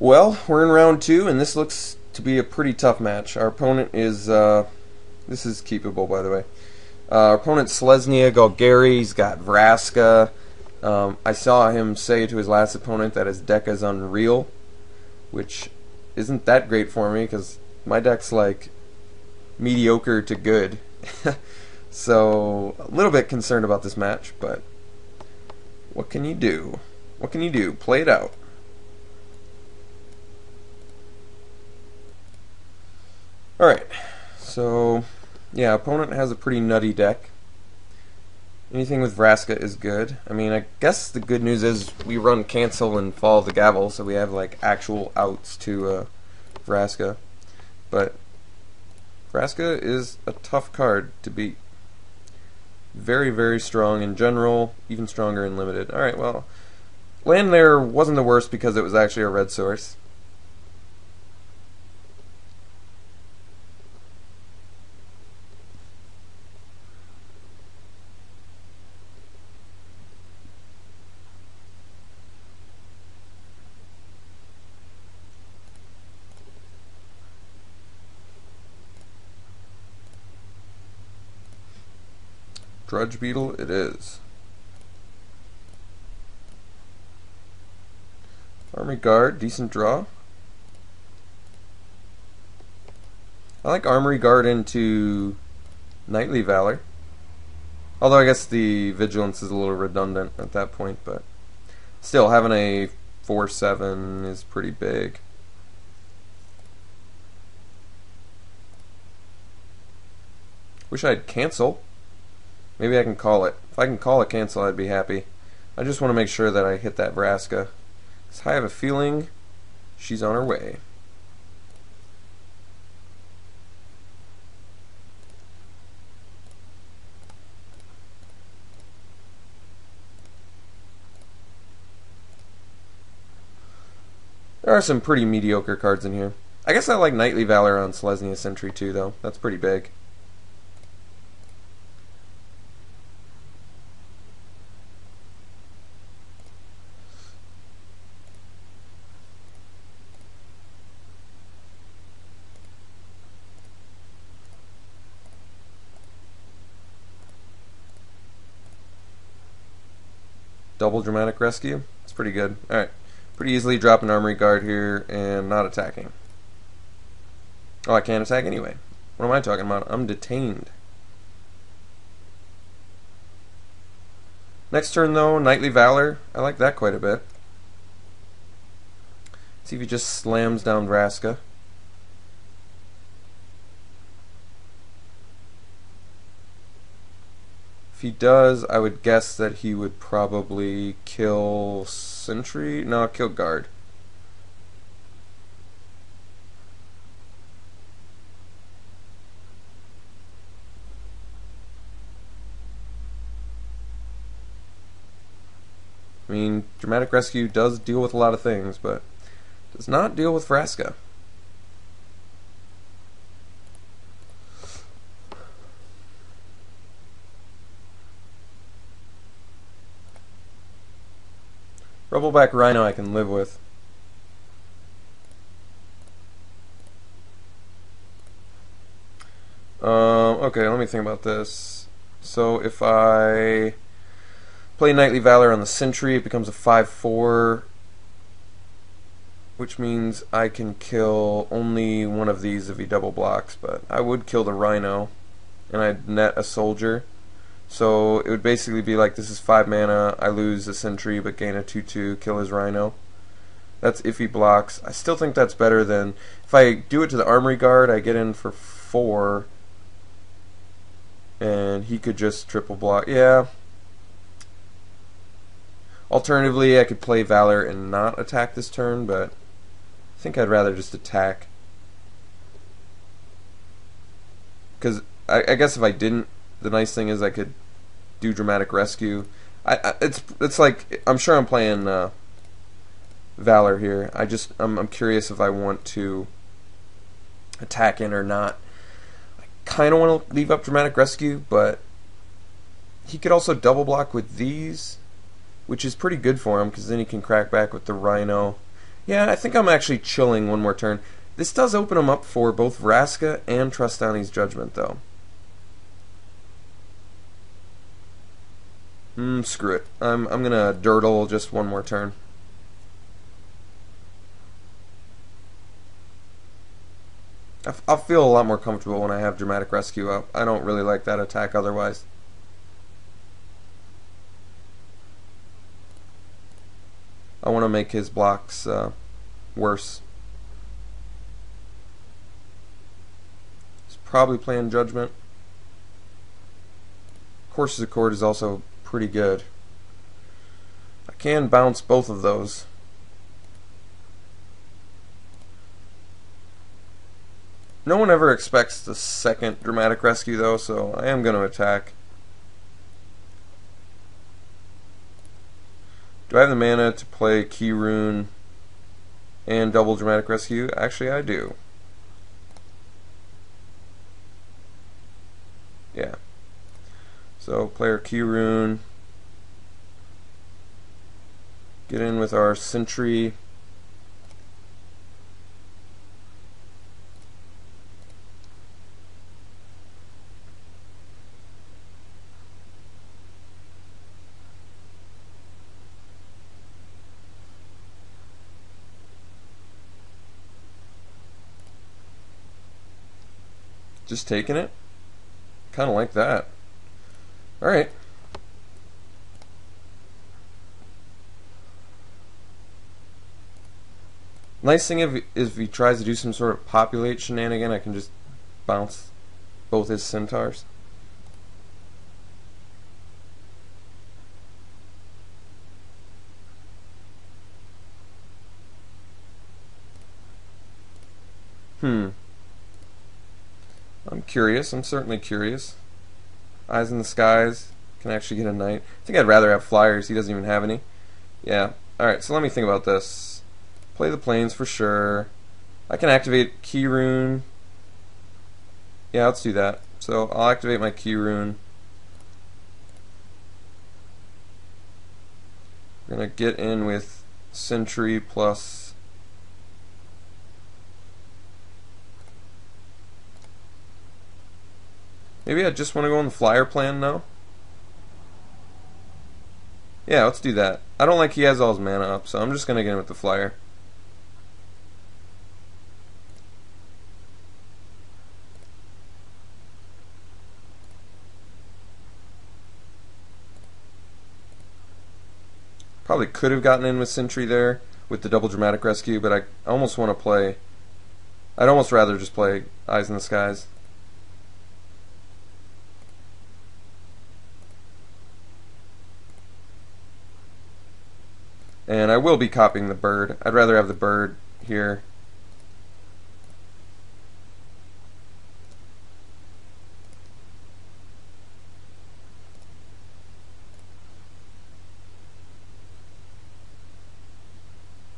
Well, we're in round two, and this looks to be a pretty tough match. Our opponent is, this is keepable, by the way. Our opponent's Selesnya Golgari. He's got Vraska. I saw him say to his last opponent that his deck is unreal, which isn't that great for me, because my deck's like mediocre to good. So, a little bit concerned about this match, but what can you do? What can you do? Play it out. Alright, so yeah, opponent has a pretty nutty deck. Anything with Vraska is good. I mean, I guess the good news is we run Cancel and Fall of the Gavel, so we have like actual outs to Vraska. But Vraska is a tough card to beat. Very, very strong in general, even stronger in limited. Alright, well, land there wasn't the worst because it was actually a red source. Drudge Beetle it is. Army Guard, decent draw. I like Armory Guard into Knightly Valor. Although I guess the Vigilance is a little redundant at that point, but still, having a 4/7 is pretty big. Wish I'd cancel. Maybe I can call it. If I can call a cancel, I'd be happy. I just want to make sure that I hit that Vraska, because I have a feeling she's on her way. There are some pretty mediocre cards in here. I guess I like Knightly Valor on Selesnya Sentry too, though. That's pretty big. Double Dramatic Rescue. It's pretty good. Alright. Pretty easily drop an Armory Guard here and not attacking. Oh, I can't attack anyway. What am I talking about? I'm detained. Next turn though, Knightly Valor. I like that quite a bit. See if he just slams down Vraska. If he does, I would guess that he would probably kill Sentry. No, kill Guard. I mean, Dramatic Rescue does deal with a lot of things, but does not deal with Vraska. Rubbleback Rhino I can live with. Okay, let me think about this. So if I play Knightly Valor on the Sentry, it becomes a 5/4, which means I can kill only one of these if he double blocks, but I would kill the Rhino, and I'd net a Soldier. So it would basically be like, this is 5 mana, I lose a Sentry but gain a 2/2, kill his Rhino. That's if he blocks. I still think that's better than, if I do it to the Armory Guard, I get in for 4, and he could just triple block. Yeah. Alternatively, I could play Valor and not attack this turn, but I think I'd rather just attack. Because I guess if I didn't, the nice thing is I could do Dramatic Rescue. It's like, I'm sure I'm playing Valor here. I'm curious if I want to attack in or not. I kind of want to leave up Dramatic Rescue, but he could also double block with these, which is pretty good for him, because then he can crack back with the Rhino. Yeah, I think I'm actually chilling one more turn. This does open him up for both Vraska and Trustani's Judgment, though. Screw it. I'm gonna dirtle just one more turn. I'll feel a lot more comfortable when I have Dramatic Rescue up. I don't really like that attack otherwise. I want to make his blocks worse. He's probably playing Judgment. Courses Accord is also pretty good. I can bounce both of those. No one ever expects the second Dramatic Rescue though, so I am going to attack. Do I have the mana to play Key Rune and double Dramatic Rescue? Actually, I do. Yeah. So, player Key Rune. Get in with our Sentry. Just taking it? Kind of like that. Alright. Nice thing is if he tries to do some sort of populate shenanigan, I can just bounce both his centaurs. I'm curious. I'm certainly curious. Eyes in the Skies can actually get a knight. I think I'd rather have flyers. He doesn't even have any. Yeah. Alright, so let me think about this. Play the planes for sure. I can activate Key Rune. Yeah, let's do that. So I'll activate my Key Rune. We're going to get in with Sentry plus... Maybe I just want to go on the flyer plan now. Yeah, let's do that. I don't like he has all his mana up, so I'm just going to get in with the flyer. Probably could have gotten in with Sentry there with the double Dramatic Rescue, but I almost want to play... I'd almost rather just play Eyes in the Skies. And I will be copying the bird. I'd rather have the bird here.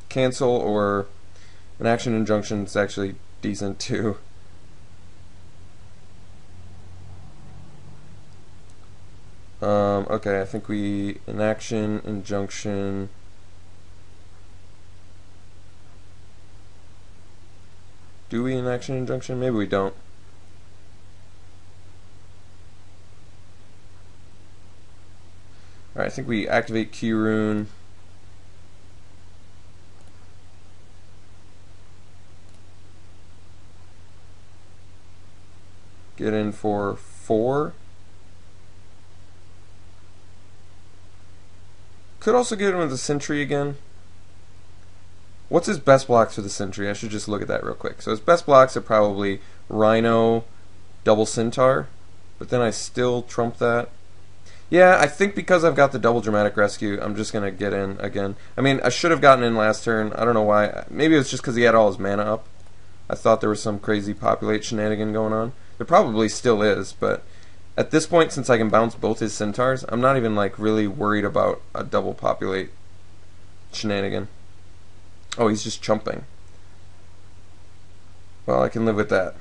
Cancel or an action injunction is actually decent too. Okay, I think an action injunction. Do we an action injunction? Maybe we don't. Alright, I think we activate Key Rune. Get in for 4. Could also get in with the Sentry again. What's his best blocks for the Sentry? I should just look at that real quick. So his best blocks are probably Rhino, double Centaur, but then I still trump that. Yeah, I think because I've got the double Dramatic Rescue, I'm just going to get in again. I mean, I should have gotten in last turn. I don't know why. Maybe it was just because he had all his mana up. I thought there was some crazy populate shenanigan going on. There probably still is, but at this point, since I can bounce both his Centaurs, I'm not even like really worried about a double populate shenanigan. Oh, he's just chumping. Well, I can live with that.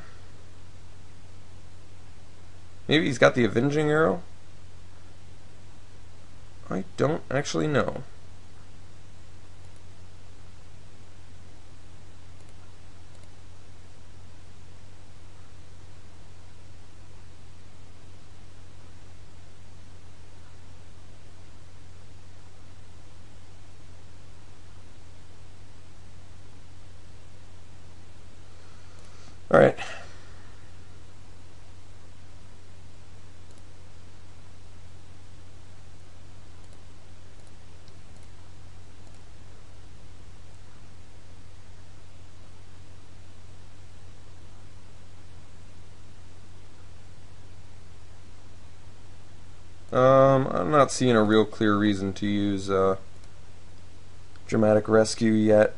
Maybe he's got the Avenging Arrow? I don't actually know. Alright. I'm not seeing a real clear reason to use Dramatic Rescue yet.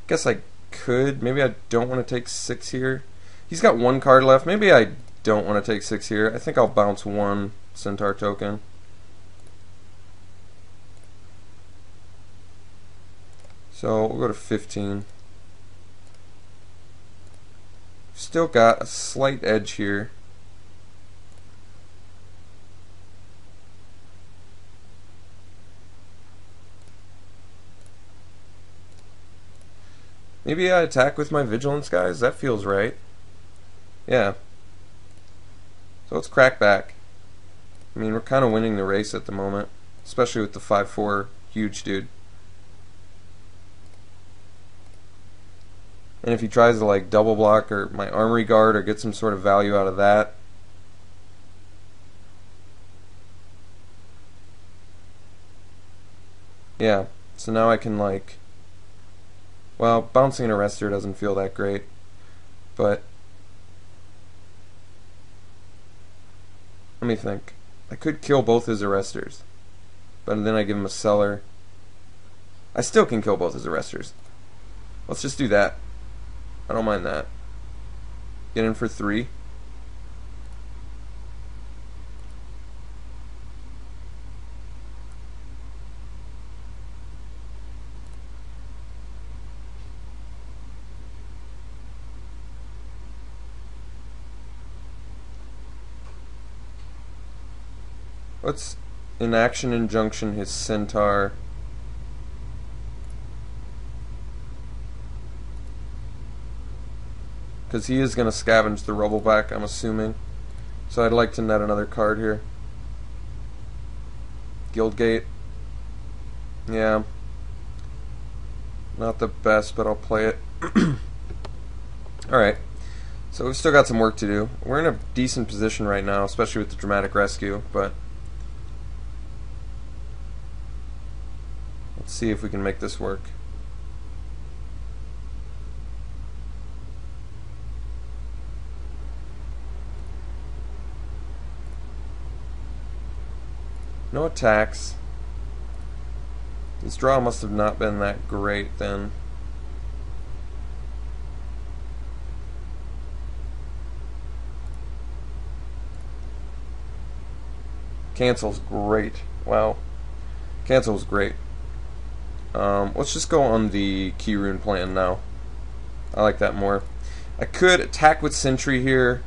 Guess I could. Maybe I don't want to take 6 here. He's got 1 card left. Maybe I don't want to take 6 here. I think I'll bounce 1 Centaur token. So we'll go to 15. Still got a slight edge here. Maybe I attack with my Vigilance, guys? That feels right. Yeah. So let's crack back. I mean, we're kind of winning the race at the moment, especially with the 5/4 huge dude. And if he tries to like double block or my Armory Guard or get some sort of value out of that. Yeah, so now I can like, well, bouncing an Arrestor doesn't feel that great, but let me think. I could kill both his Arrestors, but then I give him a Cellar. I still can kill both his Arrestors. Let's just do that. I don't mind that. Get in for 3. Let's Inaction Injunction his Centaur. Because he is going to scavenge the rubble back, I'm assuming. So I'd like to net another card here. Guildgate. Yeah. Not the best, but I'll play it. Alright. So we've still got some work to do. We're in a decent position right now, especially with the Dramatic Rescue, but let's see if we can make this work. No attacks. This draw must have not been that great then. Cancel's great. Wow. Cancel's great. Let's just go on the Key Rune plan now. I like that more. I could attack with Sentry here.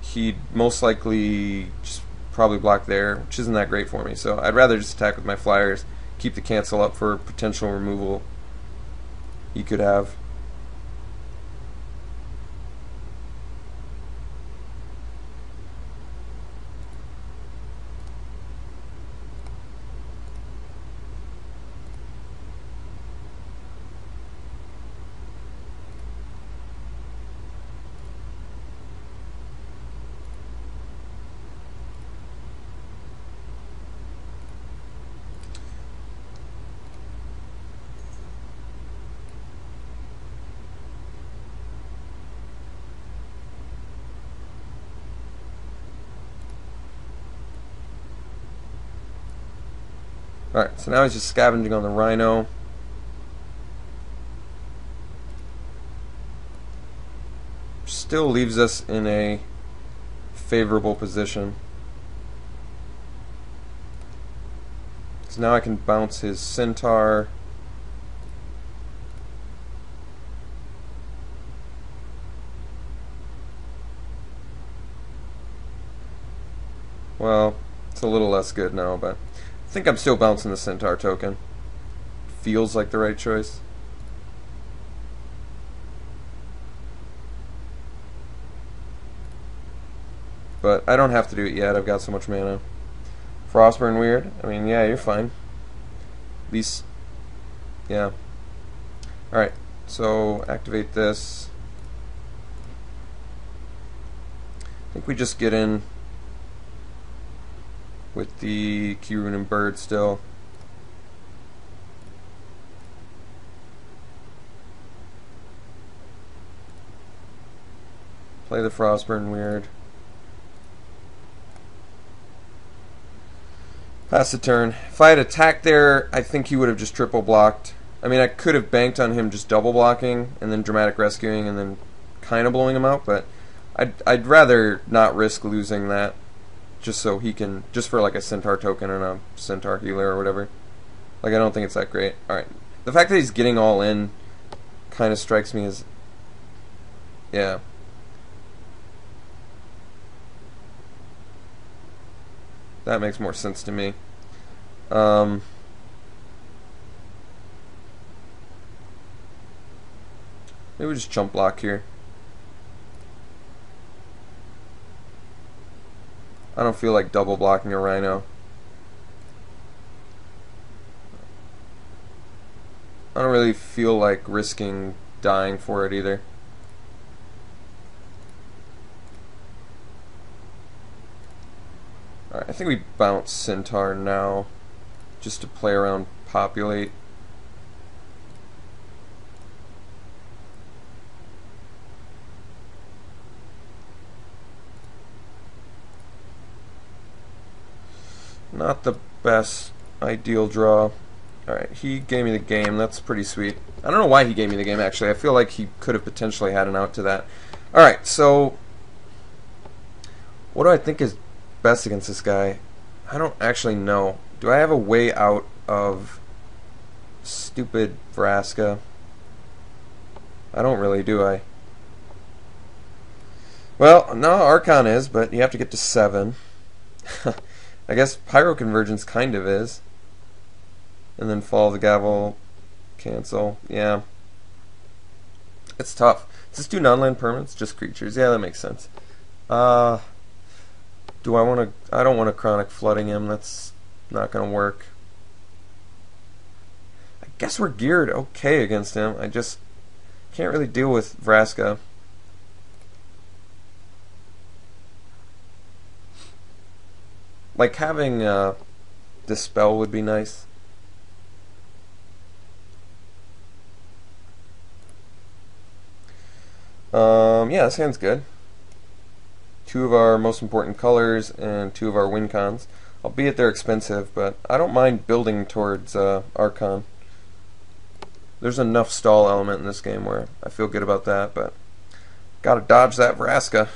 He'd most likely just probably block there, which isn't that great for me. So I'd rather just attack with my Flyers, keep the cancel up for potential removal he could have. Alright, so now he's just scavenging on the Rhino. Still leaves us in a favorable position. So now I can bounce his Centaur. Well, it's a little less good now, but I think I'm still bouncing the Centaur token. Feels like the right choice. But I don't have to do it yet. I've got so much mana. Frostburn weird? I mean, yeah, you're fine. At least, yeah. Alright, So activate this. I think we just get in with the Keyrune and Bird still. Play the Frostburn Weird. Pass the turn. If I had attacked there, I think he would have just triple blocked. I mean, I could have banked on him just double blocking and then dramatic rescuing and then kind of blowing him out, but I'd rather not risk losing that just so he can, just for like a Centaur token and a Centaur healer or whatever. Like, I don't think it's that great. Alright. The fact that he's getting all in kind of strikes me as, yeah. That makes more sense to me. Maybe we just jump block here. I don't feel like double blocking a Rhino. I don't really feel like risking dying for it either. Alright, I think we bounce Centaur now, just to play around populate. Not the best ideal draw. Alright, he gave me the game. That's pretty sweet. I don't know why he gave me the game, actually. I feel like he could have potentially had an out to that. Alright, so what do I think is best against this guy? I don't actually know. Do I have a way out of stupid Vraska? I don't really, do I? Well, no, Archon is, but you have to get to 7. I guess Pyroconvergence kind of is. And then Fall of the Gavel, cancel. Yeah. It's tough. Does this do non-land permanents? Just creatures. Yeah, that makes sense. Do I want to... I don't want to Chronic Flooding him. That's not going to work. I guess we're geared okay against him. I just can't really deal with Vraska. Like, having Dispel would be nice. Yeah, this hand's good. 2 of our most important colors and 2 of our win cons. Albeit they're expensive, but I don't mind building towards Archon. There's enough stall element in this game where I feel good about that, but gotta dodge that Vraska.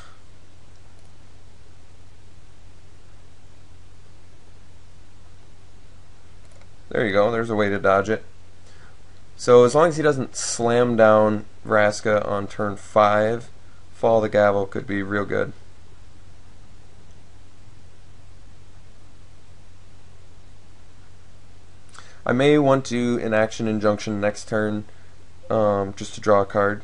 There you go, there's a way to dodge it. So as long as he doesn't slam down Vraska on turn 5, Fall of the Gavel could be real good. I may want to Inaction Injunction next turn, just to draw a card.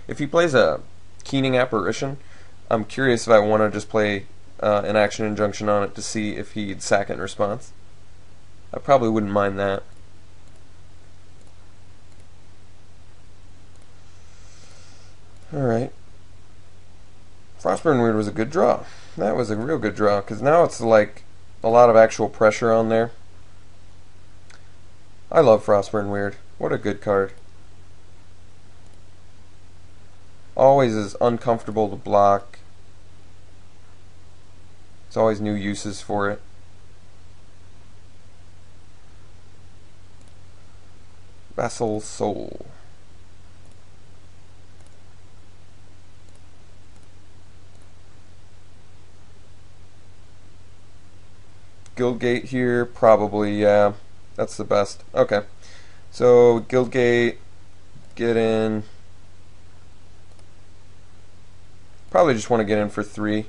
If he plays a Keening Apparition, I'm curious if I want to just play an Action Injunction on it to see if he'd sack it in response. I probably wouldn't mind that. Alright. Frostburn Weird was a good draw. That was a real good draw, because now it's like a lot of actual pressure on there. I love Frostburn Weird. What a good card. Always is uncomfortable to block. There's always new uses for it. Vassal Soul. Guildgate here, probably, yeah. That's the best. Okay. So, Guildgate, get in. Probably just want to get in for 3.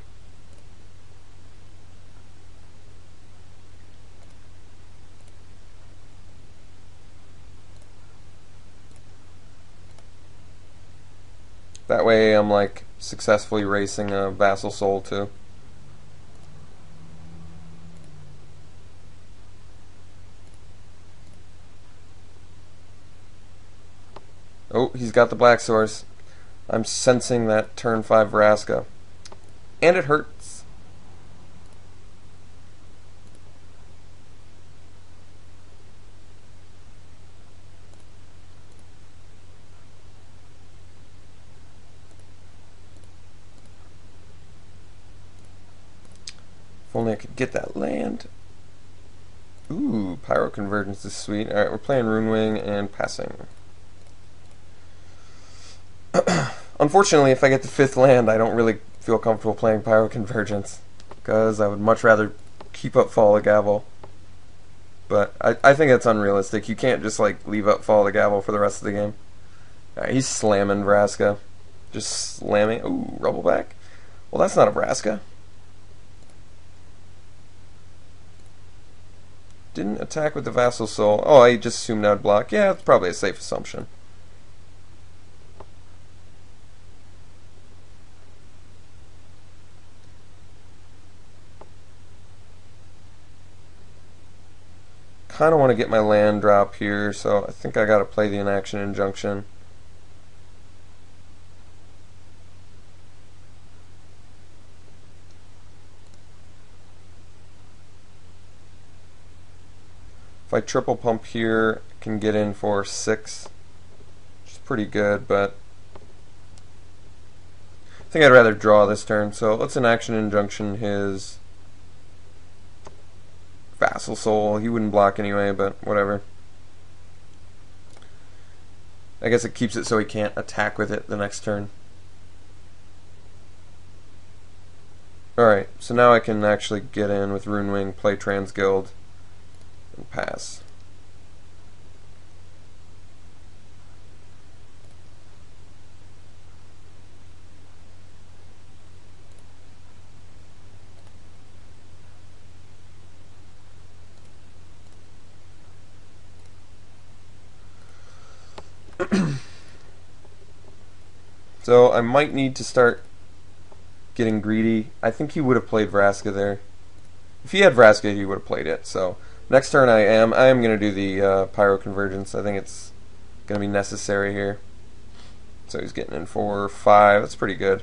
That way I'm like successfully racing a Vassal Soul too. Oh, he's got the black source. I'm sensing that turn 5 Vraska. And it hurts. If only I could get that land. Ooh, Pyro Convergence is sweet. Alright, we're playing Rune Wing and passing. Unfortunately, if I get the 5th land, I don't really feel comfortable playing Pyro Convergence, because I would much rather keep up Fall of the Gavel. But I think that's unrealistic. You can't just like leave up Fall of the Gavel for the rest of the game. Alright, he's slamming Vraska. Just slamming. Ooh, Rubbleback. Well, that's not a Vraska. Didn't attack with the Vassal Soul. Oh, I just assumed I'd block. Yeah, it's probably a safe assumption. Kind of want to get my land drop here, so I think I got to play the Inaction Injunction. If I triple pump here, I can get in for 6, which is pretty good, but I think I'd rather draw this turn, so let's Inaction Injunction his Vassal Soul. He wouldn't block anyway, but whatever. I guess it keeps it so he can't attack with it the next turn. Alright, so now I can actually get in with Rune Wing, play Transguild, and pass. So I might need to start getting greedy. I think he would have played Vraska there. If he had Vraska, he would have played it. So next turn I am going to do the Pyro Convergence. I think it's going to be necessary here. So he's getting in 4 or 5. That's pretty good.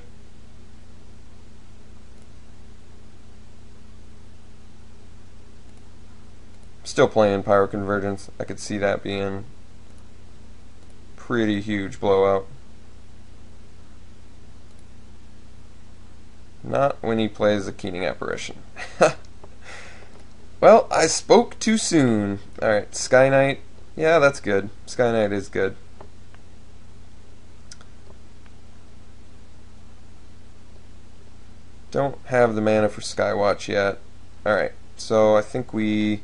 Still playing Pyro Convergence. I could see that being pretty huge blowout. Not when he plays a Keening Apparition. Well, I spoke too soon. Alright, Sky Knight. Yeah, that's good. Sky Knight is good. Don't have the mana for Skywatch yet. Alright, so I think we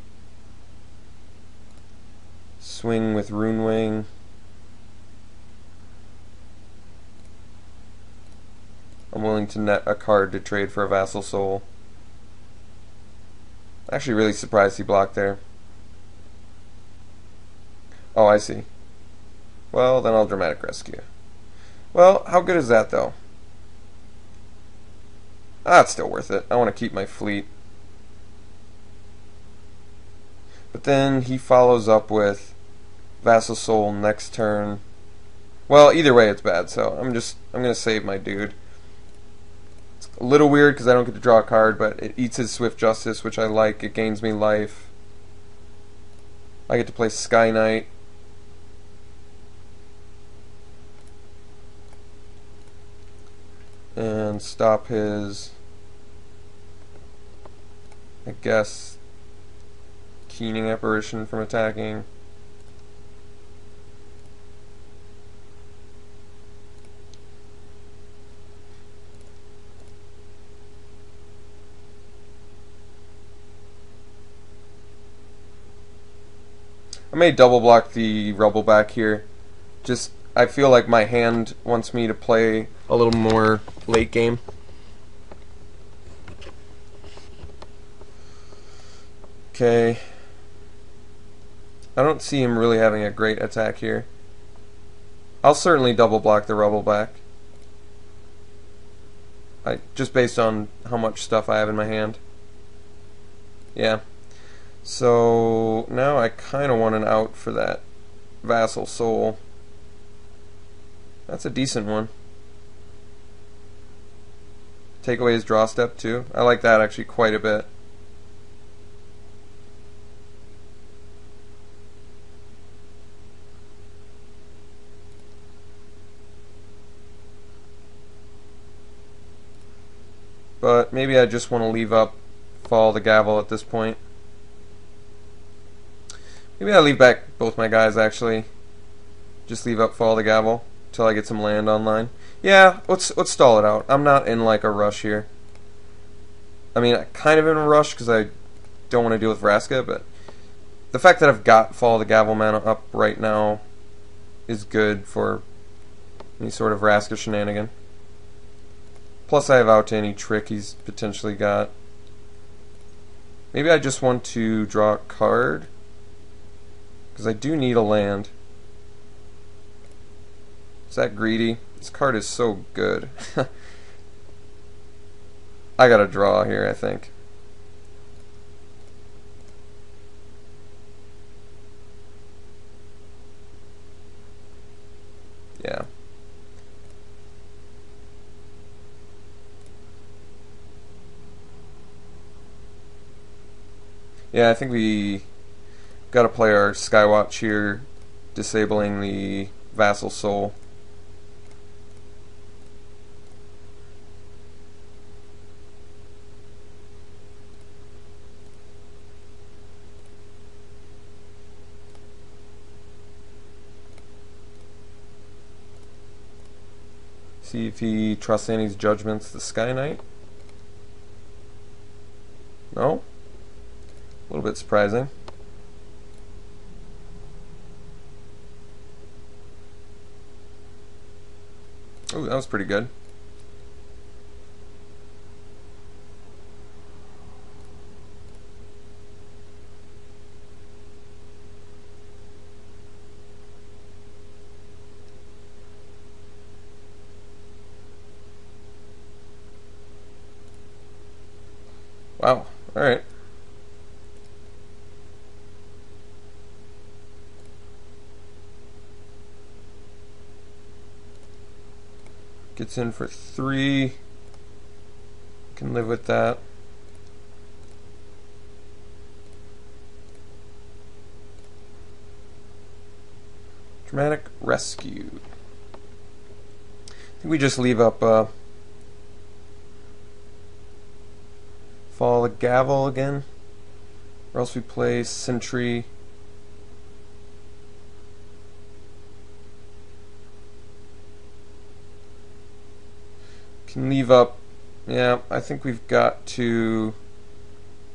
swing with Rune Wing. I'm willing to net a card to trade for a Vassal Soul. Actually really surprised he blocked there. Oh, I see. Well, then I'll Dramatic Rescue. Well, how good is that, though? Ah, it's still worth it. I want to keep my fleet. But then he follows up with Vassal Soul next turn. Well, either way it's bad, so I'm going to save my dude. It's a little weird because I don't get to draw a card, but it eats his Swift Justice, which I like. It gains me life. I get to play Sky Knight. And stop his, I guess, Keening Apparition from attacking. I may double block the Rubbleback here. Just, I feel like my hand wants me to play a little more late game. Okay. I don't see him really having a great attack here. I'll certainly double block the Rubbleback. Just based on how much stuff I have in my hand. Yeah. So now I kind of want an out for that Vassal Soul. That's a decent one. Take away his draw step too. I like that actually quite a bit. But maybe I just want to leave up Fall the Gavel at this point. Maybe I leave back both my guys actually. Just leave up Fall the Gavel until I get some land online. Yeah, let's stall it out. I'm not in like a rush here. I mean, kind of in a rush because I don't want to deal with Vraska, but the fact that I've got Fall the Gavel mana up right now is good for any sort of Vraska shenanigan. Plus I have out to any trick he's potentially got. Maybe I just want to draw a card, because I do need a land. Is that greedy? This card is so good. I gotta draw here, I think. Yeah. Yeah, I think we gotta play our Skywatch here, disabling the Vassal Soul. See if he trusts Annie's Judgments, the Sky Knight. No? A little bit surprising. Oh, that was pretty good. Wow. Alright. Gets in for 3. Can live with that. Dramatic Rescue. I think we just leave up Fall the Gavel again. Or else we play Sentry. Can leave up. Yeah, I think we've got to.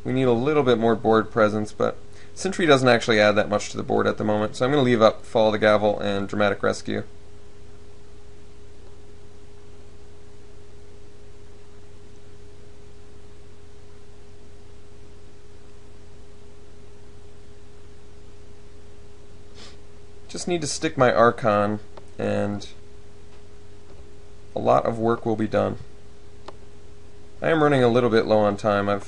We need a little bit more board presence, but Sentry doesn't actually add that much to the board at the moment, so I'm going to leave up Fall the Gavel and Dramatic Rescue. Just need to stick my Archon, and a lot of work will be done. I am running a little bit low on time. Like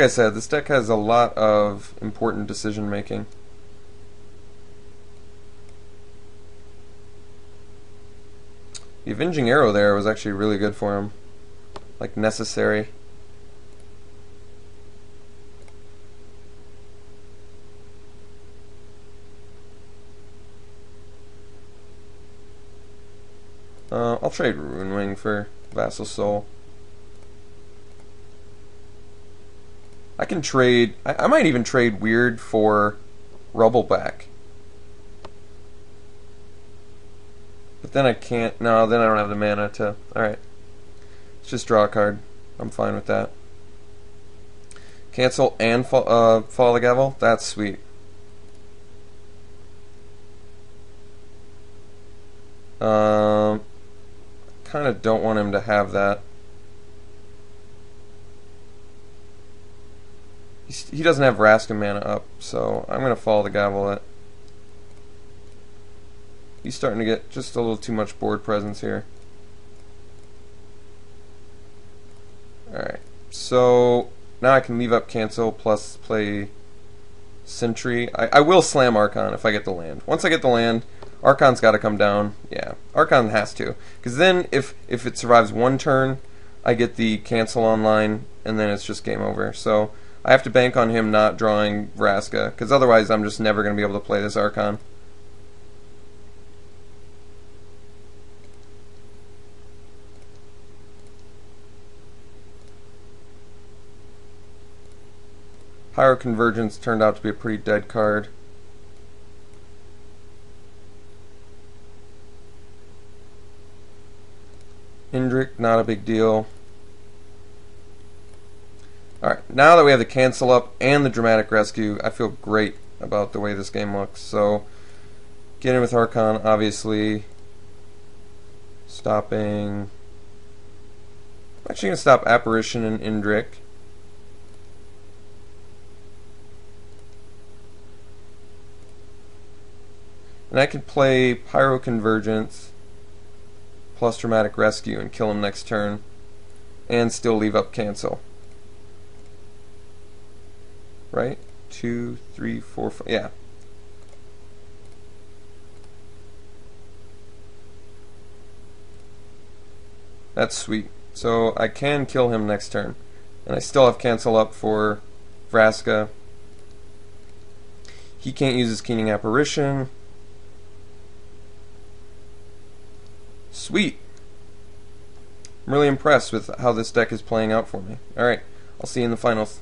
I said, this deck has a lot of important decision making. The Avenging Arrow there was actually really good for him. Like, necessary. I'll trade Runewing for Vassal Soul. I can trade. I might even trade Weird for Rubbleback. But then I can't. No, then I don't have the mana to. Alright. Let's just draw a card. I'm fine with that. Cancel and Fall the Gavel? That's sweet. Kind of don't want him to have that. He doesn't have Vraska mana up, so I'm going to Fall the Gavel it. He's starting to get just a little too much board presence here. Alright, so now I can leave up Cancel plus play Sentry. I will slam Archon if I get the land. Once I get the land, Archon's got to come down. Yeah, Archon has to. Because then if it survives one turn, I get the cancel online, and then it's just game over. So I have to bank on him not drawing Vraska, because otherwise I'm just never going to be able to play this Archon. Pyroconvergence turned out to be a pretty dead card. Indrik, not a big deal. Alright, now that we have the cancel up and the dramatic rescue, I feel great about the way this game looks. So, get in with Archon, obviously. Stopping. I'm actually going to stop Apparition and Indrik. And I could play Pyroconvergence plus Dramatic Rescue and kill him next turn, and still leave up cancel. Right? 2, 3, 4, 5. Yeah. That's sweet. So I can kill him next turn. And I still have cancel up for Vraska. He can't use his Keening Apparition. Sweet. I'm really impressed with how this deck is playing out for me. Alright, I'll see you in the finals.